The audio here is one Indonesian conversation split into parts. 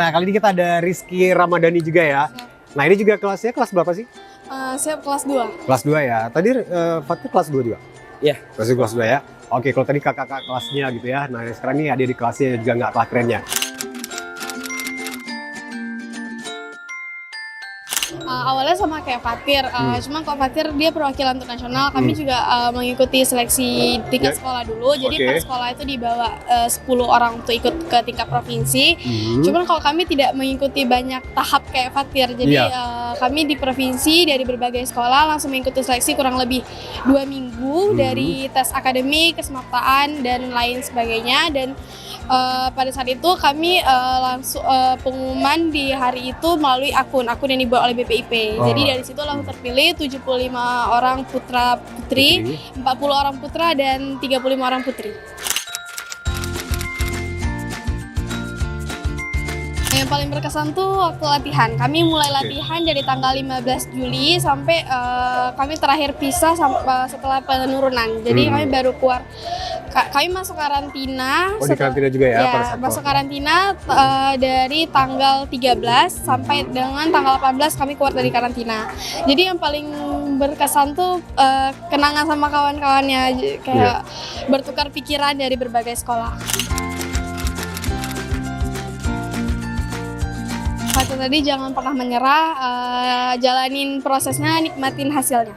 Nah, kali ini kita ada Rizky Ramadhani juga ya. Siap. Nah, ini juga kelasnya kelas berapa sih? Siap kelas 2. Kelas 2 ya. Tadi Fatir kelas 2 juga? Iya. Kelas 2 ya. Oke, kalau tadi kakak kelasnya gitu ya. Nah, sekarang ini adik di kelasnya juga nggak kalah kerennya. Awalnya sama kayak Fatir, cuma kalau Fatir dia perwakilan untuk nasional, kami juga mengikuti seleksi tingkat sekolah dulu. Jadi per sekolah itu dibawa 10 orang untuk ikut ke tingkat provinsi. Cuman kalau kami tidak mengikuti banyak tahap kayak Fatir, jadi kami di provinsi dari berbagai sekolah langsung mengikuti seleksi kurang lebih 2 minggu dari tes akademik, kesemaptaan dan lain sebagainya. Dan pada saat itu kami langsung pengumuman di hari itu melalui akun yang dibuat oleh BPIP. Jadi dari situ langsung terpilih 75 orang putra putri, 40 orang putra dan 35 orang putri. Yang paling berkesan tuh waktu latihan. Kami mulai latihan dari tanggal 15 Juli sampai kami terakhir pisah setelah penurunan. Jadi kami baru keluar. Kami masuk karantina. Oh, di karantina juga ya? Ya, masuk karantina dari tanggal 13 sampai dengan tanggal 18 kami keluar dari karantina. Jadi yang paling berkesan tuh kenangan sama kawan-kawannya, kayak bertukar pikiran dari berbagai sekolah. Kata tadi jangan pernah menyerah, jalanin prosesnya, nikmatin hasilnya.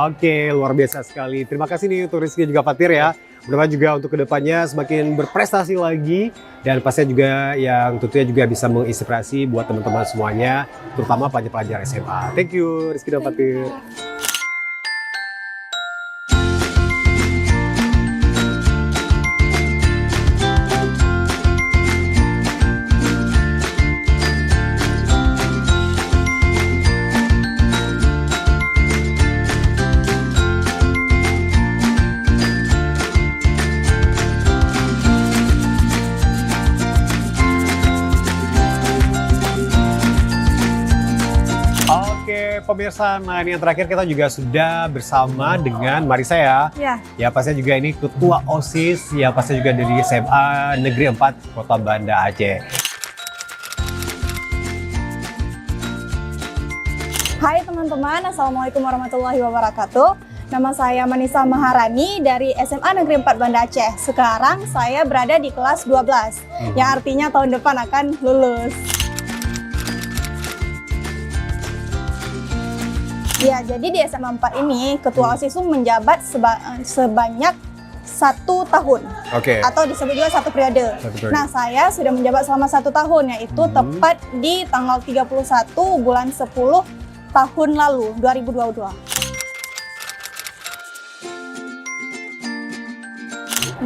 Oke, luar biasa sekali. Terima kasih nih untuk Rizky juga Fatir ya. Mudah-mudahan juga untuk kedepannya semakin berprestasi lagi dan pastinya juga yang tentunya juga bisa menginspirasi buat teman-teman semuanya, terutama pelajar-pelajar SMA. Thank you Rizky dan Fatir. Pemirsa, nah ini yang terakhir kita juga sudah bersama dengan Marisa ya. Ya pastinya juga ini Ketua OSIS, ya pastinya juga dari SMA Negeri 4 Kota Banda Aceh. Hai teman-teman, Assalamualaikum warahmatullahi wabarakatuh. Nama saya Manisa Maharani dari SMA Negeri 4 Banda Aceh. Sekarang saya berada di kelas 12, yang artinya tahun depan akan lulus. Ya, jadi di SMA 4 ini Ketua OSIS menjabat sebanyak 1 tahun, atau disebut juga 1 periode. Nah, saya sudah menjabat selama 1 tahun, yaitu tepat di tanggal 31 bulan 10 tahun lalu, 2022.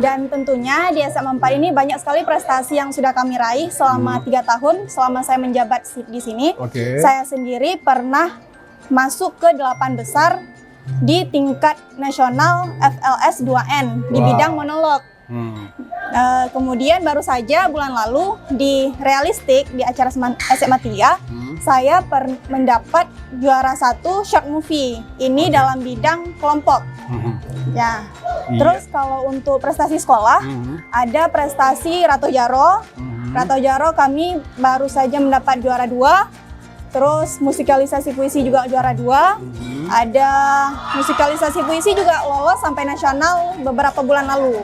Dan tentunya di SMA 4 ini banyak sekali prestasi yang sudah kami raih selama 3 tahun, selama saya menjabat di sini. Saya sendiri pernah masuk ke 8 besar di tingkat nasional FLS 2N di bidang monolog. Kemudian baru saja bulan lalu di realistik di acara SMA 3 saya mendapat juara 1 short movie ini dalam bidang kelompok. Ya. Terus kalau untuk prestasi sekolah ada prestasi Rato Jaro. Rato Jaro kami baru saja mendapat juara 2. Terus musikalisasi puisi juga juara 2. Ada musikalisasi puisi juga lolos sampai nasional beberapa bulan lalu.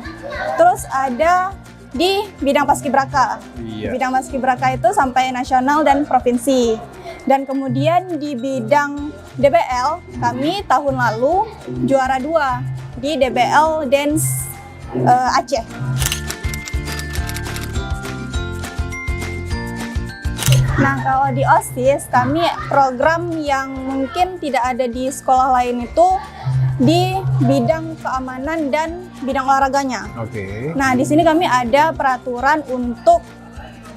Terus ada di bidang paskibraka. Di bidang paskibraka itu sampai nasional dan provinsi. Dan kemudian di bidang DBL kami tahun lalu juara 2 di DBL Dance Aceh. Nah, kalau di OSIS, kami program yang mungkin tidak ada di sekolah lain itu di bidang keamanan dan bidang olahraganya. Nah, di sini kami ada peraturan untuk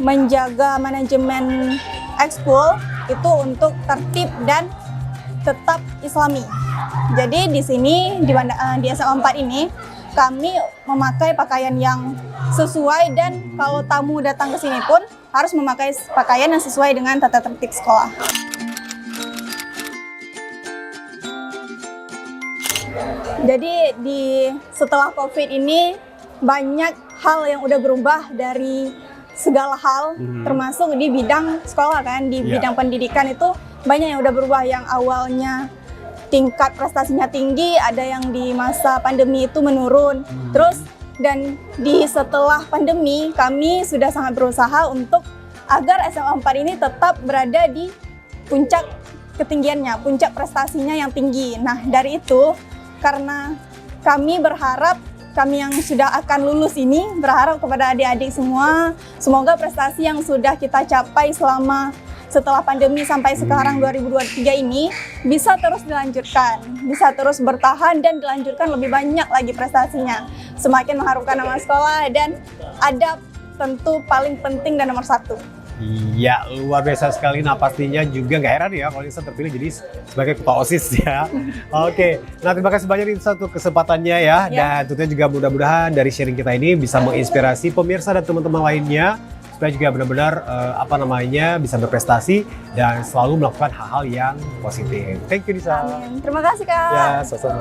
menjaga manajemen ekskul itu untuk tertib dan tetap islami. Jadi di sini di SMA 4 ini kami memakai pakaian yang sesuai dan kalau tamu datang ke sini pun harus memakai pakaian yang sesuai dengan tata tertib sekolah. Jadi setelah COVID ini banyak hal yang udah berubah dari segala hal, termasuk di bidang sekolah kan, di bidang pendidikan itu banyak yang udah berubah. Yang awalnya tingkat prestasinya tinggi, ada yang di masa pandemi itu menurun. Terus dan setelah pandemi kami sudah sangat berusaha untuk agar SMA 4 ini tetap berada di puncak ketinggiannya, puncak prestasinya yang tinggi. Nah, dari itu karena kami berharap, kami yang sudah akan lulus ini berharap kepada adik-adik semua, semoga prestasi yang sudah kita capai setelah pandemi sampai sekarang 2023 ini bisa terus dilanjutkan, bisa terus bertahan dan dilanjutkan lebih banyak lagi prestasinya. Semakin mengharumkan nama sekolah dan adab tentu paling penting dan nomor satu. Iya, luar biasa sekali. Nah, pastinya juga nggak heran ya kalau Nisa terpilih jadi sebagai ketua OSIS ya. Oke, nah terima kasih banyak Nisa untuk kesempatannya ya. Dan tentunya juga mudah-mudahan dari sharing kita ini bisa menginspirasi pemirsa dan teman-teman lainnya supaya juga benar-benar bisa berprestasi dan selalu melakukan hal-hal yang positif. Thank you Nisa. Amin. Terima kasih Kak. Ya, sama-sama.